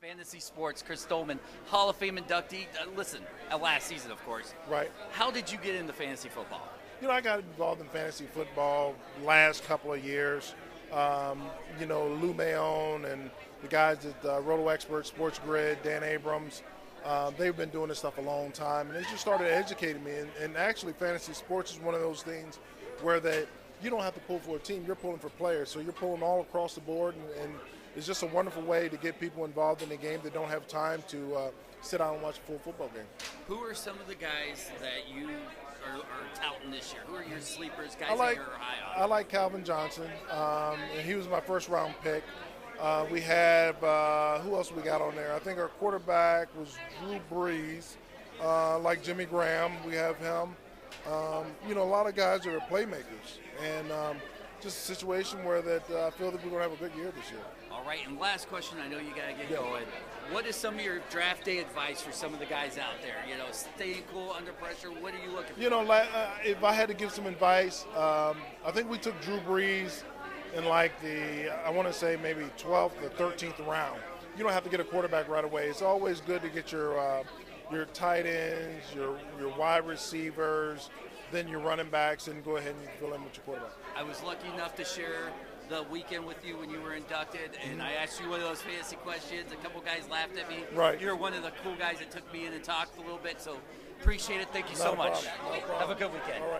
Fantasy sports, Chris Doleman, Hall of Fame inductee. Listen, last season, of course. Right. How did you get into fantasy football? I got involved in fantasy football last couple of years. Lou Mayon and the guys at Roto Expert, Sports Grid, Dan Abrams, they've been doing this stuff a long time, and they just started educating me. And actually, fantasy sports is one of those things where you don't have to pull for a team; you're pulling for players. So you're pulling all across the board, and it's just a wonderful way to get people involved in the game that don't have time to sit down and watch a full football game. Who are some of the guys that you are touting this year? Who are your sleepers, guys that you're high on? I like Calvin Johnson, and he was my first-round pick. We have, who else we got on there? I think our quarterback was Drew Brees, like Jimmy Graham. We have him. A lot of guys that are playmakers, and just a situation where I feel that we're going to have a good year this year. All right, and last question, I know you got to get going. What is some of your draft day advice for some of the guys out there? Staying cool under pressure, what are you looking for? If I had to give some advice, I think we took Drew Brees in I want to say maybe 12th or 13th round. You don't have to get a quarterback right away. It's always good to get your tight ends, your wide receivers, then your running backs, and go ahead and fill in with your quarterback. I was lucky enough to share the weekend with you when you were inducted, and I asked you one of those fantasy questions. A couple guys laughed at me. Right. You're one of the cool guys that took me in and talked a little bit, so appreciate it. Thank you so much. No problem. Have a good weekend. All right.